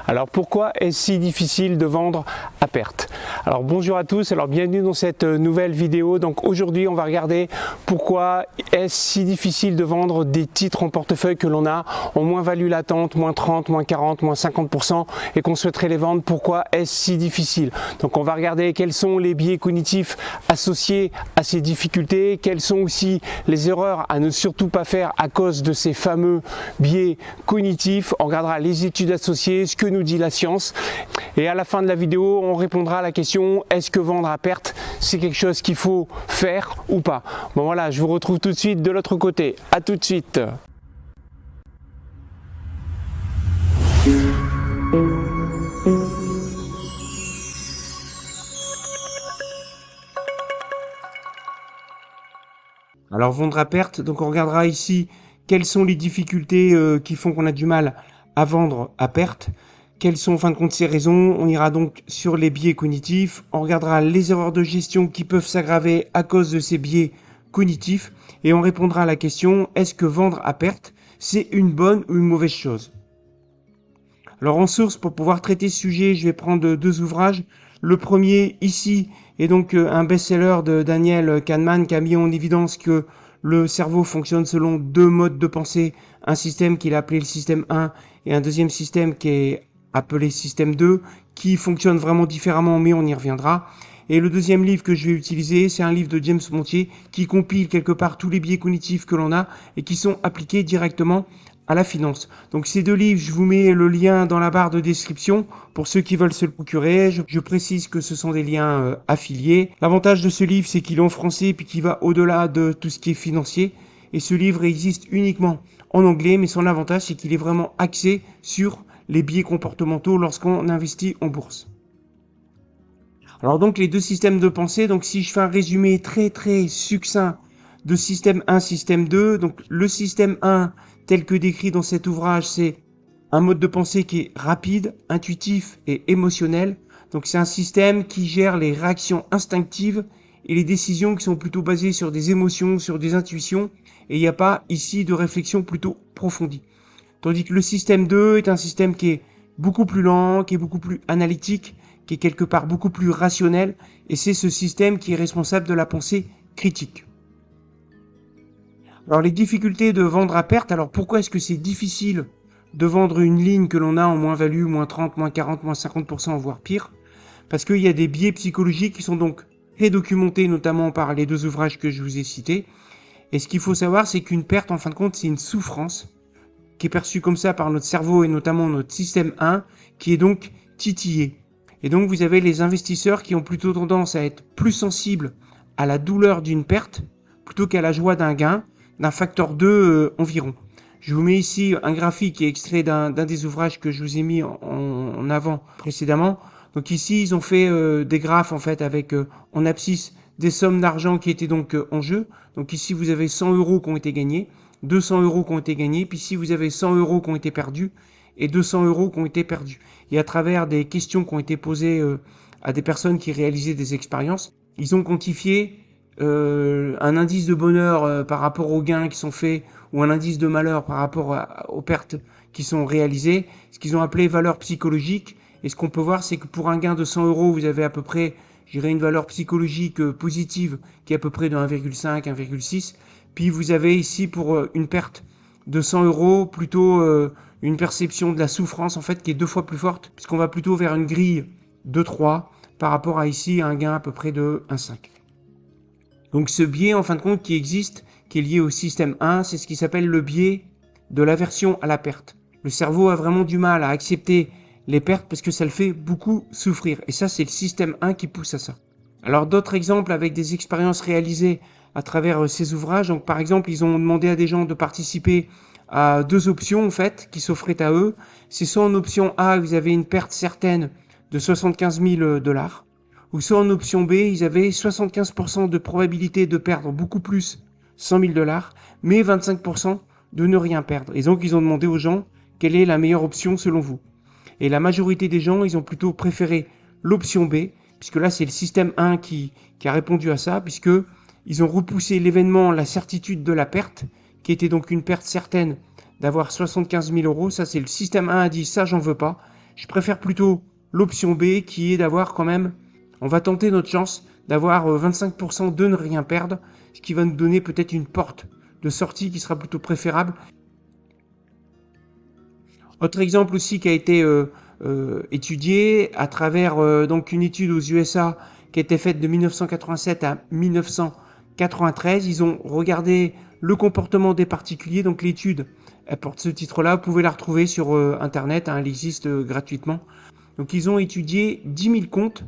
Alors pourquoi est-ce si difficile de vendre à perte? Alors bonjour à tous, alors bienvenue dans cette nouvelle vidéo. Donc aujourd'hui on va regarder pourquoi est-ce si difficile de vendre des titres en portefeuille que l'on a en moins-value latente, moins 30, moins 40, moins 50% et qu'on souhaiterait les vendre. Pourquoi est-ce si difficile? Donc on va regarder quels sont les biais cognitifs associés à ces difficultés, quelles sont aussi les erreurs à ne surtout pas faire à cause de ces fameux biais cognitifs. On regardera les études associées, ce que nous dit la science, et à la fin de la vidéo on répondra à la question: est-ce que vendre à perte c'est quelque chose qu'il faut faire ou pas? Bon voilà, je vous retrouve tout de suite de l'autre côté. À tout de suite. Alors vendre à perte, donc on regardera ici quelles sont les difficultés qui font qu'on a du mal à vendre à perte. Quelles sont en fin de compte ces raisons? On ira donc sur les biais cognitifs, on regardera les erreurs de gestion qui peuvent s'aggraver à cause de ces biais cognitifs et on répondra à la question: est-ce que vendre à perte c'est une bonne ou une mauvaise chose? Alors en source, pour pouvoir traiter ce sujet, je vais prendre deux ouvrages. Le premier ici est donc un best-seller de Daniel Kahneman qui a mis en évidence que le cerveau fonctionne selon deux modes de pensée, un système qu'il a appelé le système 1 et un deuxième système qui est appelé système 2, qui fonctionne vraiment différemment, mais on y reviendra. Et le deuxième livre que je vais utiliser, c'est un livre de James Montier qui compile quelque part tous les biais cognitifs que l'on a et qui sont appliqués directement à la finance. Donc ces deux livres, je vous mets le lien dans la barre de description pour ceux qui veulent se le procurer. Je précise que ce sont des liens affiliés. L'avantage de ce livre, c'est qu'il est en français puis qu'il va au-delà de tout ce qui est financier. Et ce livre existe uniquement en anglais, mais son avantage, c'est qu'il est vraiment axé sur les biais comportementaux lorsqu'on investit en bourse. Alors donc les deux systèmes de pensée, donc si je fais un résumé très succinct de système 1, système 2, donc le système 1 tel que décrit dans cet ouvrage, c'est un mode de pensée qui est rapide, intuitif et émotionnel. Donc c'est un système qui gère les réactions instinctives et les décisions qui sont plutôt basées sur des émotions, sur des intuitions, et il n'y a pas ici de réflexion plutôt approfondie. Tandis que le système 2 est un système qui est beaucoup plus lent, qui est beaucoup plus analytique, qui est quelque part beaucoup plus rationnel, et c'est ce système qui est responsable de la pensée critique. Alors les difficultés de vendre à perte, alors pourquoi est-ce que c'est difficile de vendre une ligne que l'on a en moins-value, moins 30, moins 40, moins 50%, voire pire? Parce qu'il y a des biais psychologiques qui sont donc très documentés, notamment par les deux ouvrages que je vous ai cités. Et ce qu'il faut savoir, c'est qu'une perte, en fin de compte, c'est une souffrance qui est perçue comme ça par notre cerveau et notamment notre système 1, qui est donc titillé. Et donc vous avez les investisseurs qui ont plutôt tendance à être plus sensibles à la douleur d'une perte plutôt qu'à la joie d'un gain, d'un facteur 2 environ. Je vous mets ici un graphique qui est extrait d'un des ouvrages que je vous ai mis en avant précédemment. Donc ici, ils ont fait des graphes en fait avec en abscisse des sommes d'argent qui étaient donc en jeu. Donc ici, vous avez 100 € qui ont été gagnés, 200 € qui ont été gagnés, puis ici, vous avez 100 € qui ont été perdus et 200 € qui ont été perdus. Et à travers des questions qui ont été posées à des personnes qui réalisaient des expériences, ils ont quantifié un indice de bonheur par rapport aux gains qui sont faits ou un indice de malheur par rapport aux pertes qui sont réalisées, ce qu'ils ont appelé valeur psychologique. Et ce qu'on peut voir, c'est que pour un gain de 100 €, vous avez à peu près, je dirais, une valeur psychologique positive qui est à peu près de 1,5, 1,6. Puis vous avez ici pour une perte de 100 € plutôt une perception de la souffrance en fait qui est 2 fois plus forte, puisqu'on va plutôt vers une grille de 3 par rapport à ici un gain à peu près de 1,5. Donc ce biais en fin de compte qui existe, qui est lié au système 1, c'est ce qui s'appelle le biais de l'aversion à la perte. Le cerveau a vraiment du mal à accepter les pertes parce que ça le fait beaucoup souffrir. Et ça, c'est le système 1 qui pousse à ça. Alors d'autres exemples avec des expériences réalisées à travers ces ouvrages. Donc par exemple, ils ont demandé à des gens de participer à deux options en fait qui s'offraient à eux. C'est soit en option A, vous avez une perte certaine de 75 000 $. Ou soit en option B, ils avaient 75% de probabilité de perdre beaucoup plus, 100 000 $, mais 25% de ne rien perdre. Et donc, ils ont demandé aux gens quelle est la meilleure option selon vous. Et la majorité des gens, ils ont plutôt préféré l'option B, puisque là, c'est le système 1 qui a répondu à ça, puisque ils ont repoussé l'événement, la certitude de la perte, qui était donc une perte certaine d'avoir 75 000 €. Ça, c'est le système 1 a dit, ça, j'en veux pas. je préfère plutôt l'option B qui est d'avoir quand même, on va tenter notre chance d'avoir 25% de ne rien perdre, ce qui va nous donner peut-être une porte de sortie qui sera plutôt préférable. Autre exemple aussi qui a été étudié à travers donc une étude aux USA qui a été faite de 1987 à 1993. Ils ont regardé le comportement des particuliers. Donc l'étude, elle porte ce titre-là. Vous pouvez la retrouver sur Internet. Hein, elle existe gratuitement. Donc ils ont étudié 10 000 comptes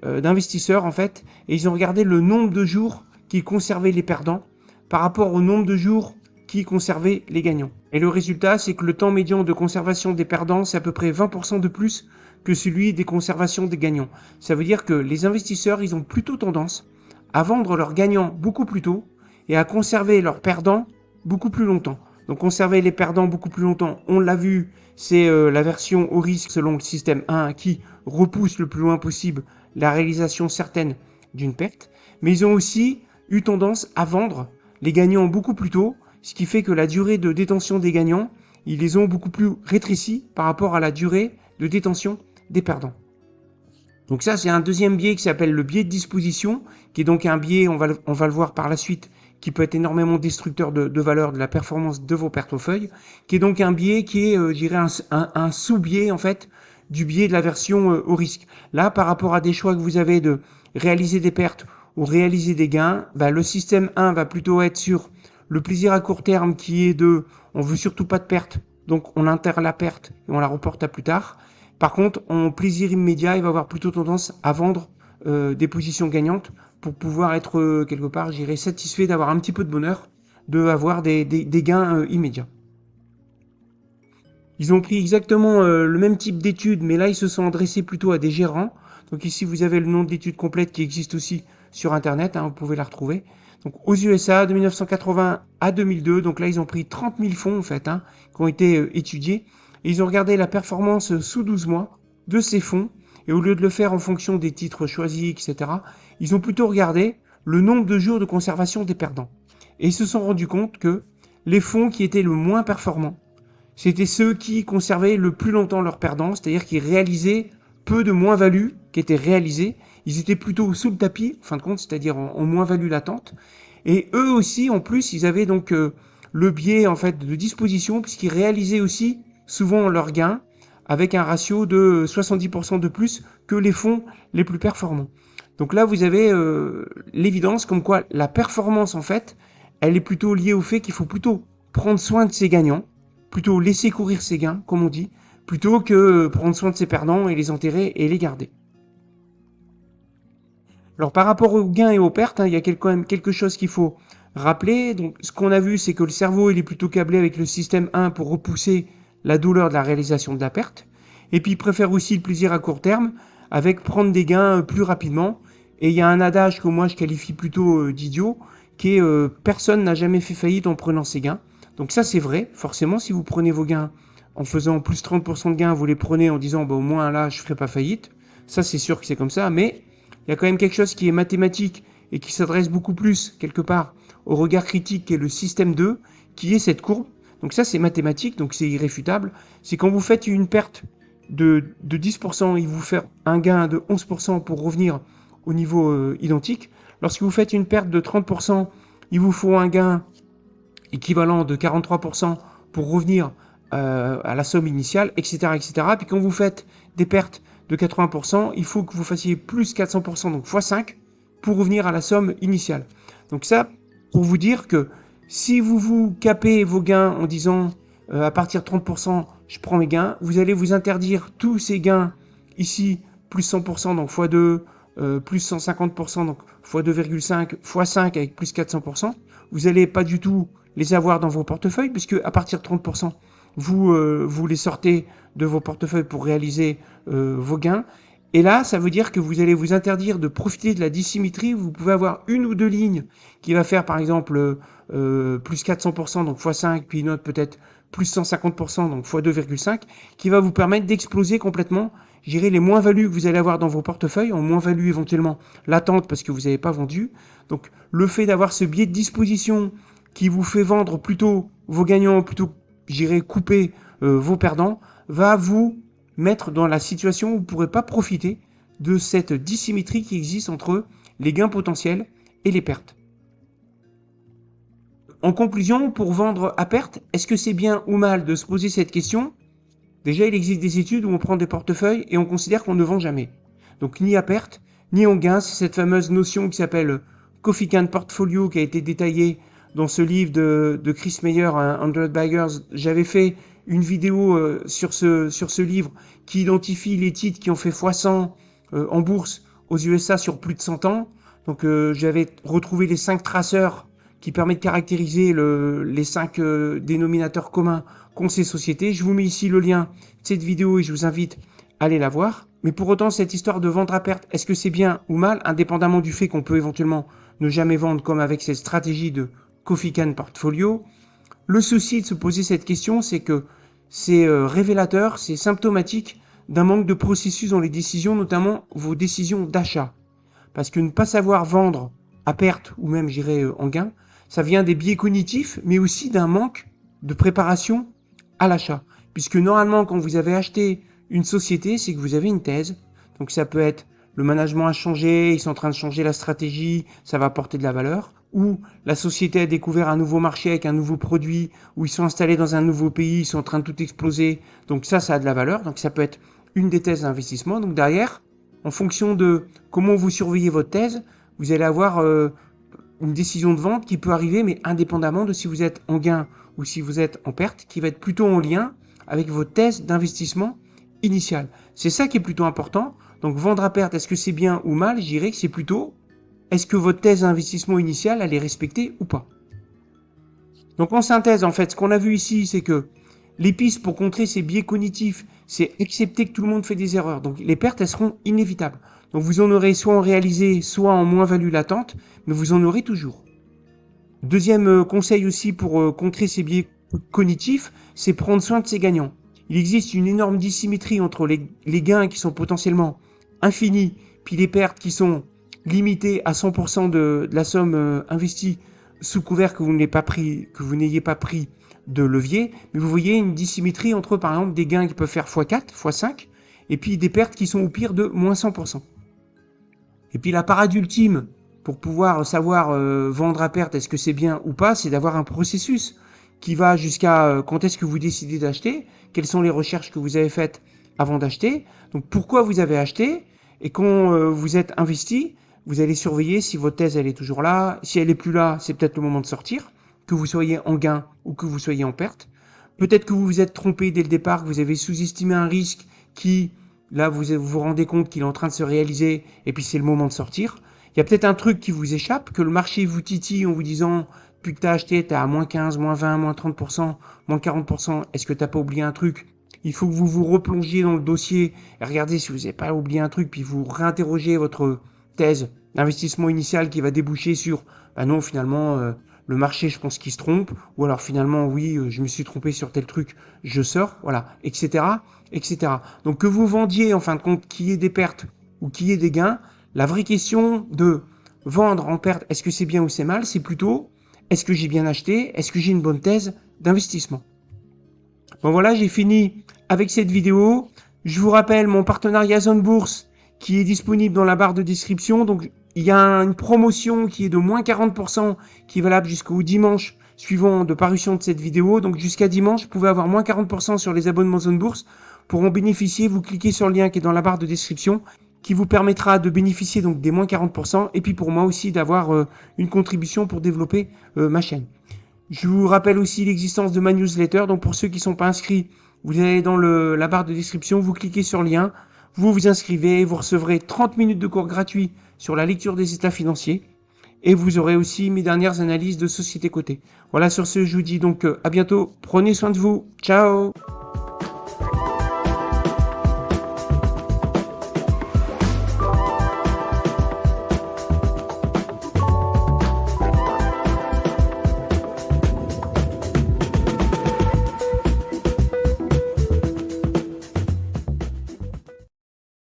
d'investisseurs en fait. Et ils ont regardé le nombre de jours qu'ils conservaient les perdants par rapport au nombre de jours qui conservaient les gagnants. Et le résultat, c'est que le temps médian de conservation des perdants, c'est à peu près 20% de plus que celui des conservations des gagnants. Ça veut dire que les investisseurs, ils ont plutôt tendance à vendre leurs gagnants beaucoup plus tôt et à conserver leurs perdants beaucoup plus longtemps. Donc conserver les perdants beaucoup plus longtemps, on l'a vu, c'est la version au risque selon le système 1 qui repousse le plus loin possible la réalisation certaine d'une perte. Mais ils ont aussi eu tendance à vendre les gagnants beaucoup plus tôt, ce qui fait que la durée de détention des gagnants, ils les ont beaucoup plus rétrécis par rapport à la durée de détention des perdants. Donc ça, c'est un deuxième biais qui s'appelle le biais de disposition, qui est donc un biais, on va le voir par la suite, qui peut être énormément destructeur de valeur de la performance de vos portefeuilles, qui est donc un biais qui est, je dirais, un sous-biais, en fait, du biais de la version au risque. Là, par rapport à des choix que vous avez de réaliser des pertes ou réaliser des gains, le système 1 va plutôt être sur le plaisir à court terme qui est de, on veut surtout pas de perte, donc on enterre la perte et on la reporte à plus tard. Par contre, en plaisir immédiat, il va avoir plutôt tendance à vendre des positions gagnantes pour pouvoir être quelque part, j'irais, satisfait d'avoir un petit peu de bonheur, d'avoir des gains immédiats. Ils ont pris exactement le même type d'études, mais là, ils se sont adressés plutôt à des gérants. Donc ici, vous avez le nom de l'étude complète qui existe aussi sur Internet, hein, vous pouvez la retrouver. Donc aux USA, de 1980 à 2002, donc là, ils ont pris 30 000 fonds, en fait, hein, qui ont été étudiés. Et ils ont regardé la performance sous 12 mois de ces fonds. Et au lieu de le faire en fonction des titres choisis, etc., ils ont plutôt regardé le nombre de jours de conservation des perdants. Et ils se sont rendus compte que les fonds qui étaient le moins performants, c'était ceux qui conservaient le plus longtemps leurs perdants, c'est-à-dire qui réalisaient peu de moins-value qui étaient réalisés. Ils étaient plutôt sous le tapis, en fin de compte, c'est-à-dire en moins-value latente. Et eux aussi, en plus, ils avaient donc le biais en fait de disposition, puisqu'ils réalisaient aussi souvent leurs gains avec un ratio de 70% de plus que les fonds les plus performants. Donc là, vous avez l'évidence comme quoi la performance, en fait, elle est plutôt liée au fait qu'il faut plutôt prendre soin de ses gagnants, plutôt laisser courir ses gains, comme on dit, plutôt que prendre soin de ses perdants et les enterrer et les garder. Alors par rapport aux gains et aux pertes, hein, il y a quand même quelque chose qu'il faut rappeler. Donc ce qu'on a vu, c'est que le cerveau il est plutôt câblé avec le système 1 pour repousser la douleur de la réalisation de la perte. Et puis il préfère aussi le plaisir à court terme avec prendre des gains plus rapidement. Et il y a un adage que moi je qualifie plutôt d'idiot, qui est personne n'a jamais fait faillite en prenant ses gains. Donc ça c'est vrai, forcément si vous prenez vos gains en faisant plus 30% de gains, vous les prenez en disant au moins là je ferai pas faillite. Ça c'est sûr que c'est comme ça, mais il y a quand même quelque chose qui est mathématique et qui s'adresse beaucoup plus quelque part au regard critique qui est le système 2, qui est cette courbe. Donc ça c'est mathématique, donc c'est irréfutable. C'est quand vous faites une perte de 10%, il vous fait un gain de 11% pour revenir au niveau identique. Lorsque vous faites une perte de 30%, il vous faut un gain équivalent de 43% pour revenir à la somme initiale, etc., etc. Puis quand vous faites des pertes de 80%, il faut que vous fassiez plus 400%, donc x5, pour revenir à la somme initiale. Donc ça, pour vous dire que si vous capez vos gains en disant à partir de 30%, je prends mes gains, vous allez vous interdire tous ces gains ici, plus 100%, donc x2, plus 150%, donc x2,5, x5 avec plus 400%. Vous n'allez pas du tout les avoir dans vos portefeuilles, puisque à partir de 30%, vous les sortez de vos portefeuilles pour réaliser vos gains. Et là, ça veut dire que vous allez vous interdire de profiter de la dissymétrie. Vous pouvez avoir une ou deux lignes qui va faire, par exemple, plus 400%, donc x5, puis une autre peut-être plus 150%, donc x2,5, qui va vous permettre d'exploser complètement, je dirais, les moins-values que vous allez avoir dans vos portefeuilles, en moins-value éventuellement latente parce que vous n'avez pas vendu. Donc, le fait d'avoir ce biais de disposition qui vous fait vendre plutôt vos gagnants, plutôt, je dirais, couper vos perdants, va vous mettre dans la situation où vous ne pourrez pas profiter de cette dissymétrie qui existe entre les gains potentiels et les pertes. En conclusion, pour vendre à perte, est-ce que c'est bien ou mal de se poser cette question? Déjà, il existe des études où on prend des portefeuilles et on considère qu'on ne vend jamais. Donc ni à perte, ni en gain. C'est cette fameuse notion qui s'appelle Coffee Can Portfolio qui a été détaillée dans ce livre de Chris Meyer, 100 Buyers. J'avais fait une vidéo sur ce livre qui identifie les titres qui ont fait x100 en bourse aux USA sur plus de 100 ans. Donc j'avais retrouvé les 5 traceurs qui permettent de caractériser les 5 dénominateurs communs qu'ont ces sociétés. Je vous mets ici le lien de cette vidéo et je vous invite à aller la voir. Mais pour autant, cette histoire de vendre à perte, est-ce que c'est bien ou mal, indépendamment du fait qu'on peut éventuellement ne jamais vendre comme avec cette stratégie de Coffee Can Portfolio? Le souci de se poser cette question, c'est que c'est révélateur, c'est symptomatique d'un manque de processus dans les décisions, notamment vos décisions d'achat. Parce que ne pas savoir vendre à perte ou même, j'irais, en gain, ça vient des biais cognitifs, mais aussi d'un manque de préparation à l'achat. Puisque normalement, quand vous avez acheté une société, c'est que vous avez une thèse. Donc ça peut être le management a changé, ils sont en train de changer la stratégie, ça va apporter de la valeur. Ou la société a découvert un nouveau marché avec un nouveau produit, ou ils sont installés dans un nouveau pays, ils sont en train de tout exploser. Donc ça a de la valeur. Donc ça peut être une des thèses d'investissement. Donc derrière, en fonction de comment vous surveillez votre thèse, vous allez avoir une décision de vente qui peut arriver, mais indépendamment de si vous êtes en gain ou si vous êtes en perte, qui va être plutôt en lien avec votre thèse d'investissement initiale. C'est ça qui est plutôt important. Donc vendre à perte, est-ce que c'est bien ou mal? Je dirais que c'est plutôt, est-ce que votre thèse d'investissement initiale, elle est respectée ou pas? Donc en synthèse, en fait, ce qu'on a vu ici, c'est que les pistes pour contrer ces biais cognitifs, c'est accepter que tout le monde fait des erreurs. Donc les pertes, elles seront inévitables. Donc vous en aurez soit en réalisé, soit en moins-value latente, mais vous en aurez toujours. Deuxième conseil aussi pour contrer ces biais cognitifs, c'est prendre soin de ses gagnants. Il existe une énorme dissymétrie entre les gains qui sont potentiellement infinis, puis les pertes qui sont limitées à 100% de la somme investie sous couvert que vous n'ayez pas pris de levier. Mais vous voyez une dissymétrie entre, par exemple, des gains qui peuvent faire x4, x5, et puis des pertes qui sont au pire de moins 100%. Et puis la parade ultime pour pouvoir savoir vendre à perte, est-ce que c'est bien ou pas, c'est d'avoir un processus qui va jusqu'à quand est-ce que vous décidez d'acheter, quelles sont les recherches que vous avez faites avant d'acheter, donc pourquoi vous avez acheté, et quand vous êtes investi, vous allez surveiller si votre thèse elle est toujours là, si elle est plus là, c'est peut-être le moment de sortir, que vous soyez en gain ou que vous soyez en perte. Peut-être que vous vous êtes trompé dès le départ, que vous avez sous-estimé un risque qui, là, vous vous rendez compte qu'il est en train de se réaliser et puis c'est le moment de sortir. Il y a peut-être un truc qui vous échappe, que le marché vous titille en vous disant, depuis que tu as acheté, tu es à moins 15, moins 20, moins 30%, moins 40%. Est-ce que tu n'as pas oublié un truc? Il faut que vous vous replongiez dans le dossier et regardez si vous n'avez pas oublié un truc, puis vous réinterrogez votre thèse d'investissement initial qui va déboucher sur, bah non, finalement, le marché, je pense qu'il se trompe, ou alors finalement, oui, je me suis trompé sur tel truc, je sors, voilà, etc., etc. Donc que vous vendiez, en fin de compte, qu'il y ait des pertes ou qu'il y ait des gains, la vraie question de vendre en perte, est-ce que c'est bien ou c'est mal, c'est plutôt, est-ce que j'ai bien acheté, est-ce que j'ai une bonne thèse d'investissement? Bon voilà, j'ai fini avec cette vidéo. Je vous rappelle mon partenariat Zone Bourse qui est disponible dans la barre de description. Donc il y a une promotion qui est de moins 40% qui est valable jusqu'au dimanche suivant de parution de cette vidéo. Donc jusqu'à dimanche, vous pouvez avoir moins 40% sur les abonnements Zone Bourse. Pour en bénéficier, vous cliquez sur le lien qui est dans la barre de description qui vous permettra de bénéficier donc des moins 40% et puis pour moi aussi d'avoir une contribution pour développer ma chaîne. Je vous rappelle aussi l'existence de ma newsletter. Donc pour ceux qui ne sont pas inscrits, vous allez dans la barre de description, vous cliquez sur le lien, vous vous inscrivez, vous recevrez 30 minutes de cours gratuits sur la lecture des états financiers et vous aurez aussi mes dernières analyses de société cotée. Voilà, sur ce, je vous dis donc à bientôt. Prenez soin de vous. Ciao!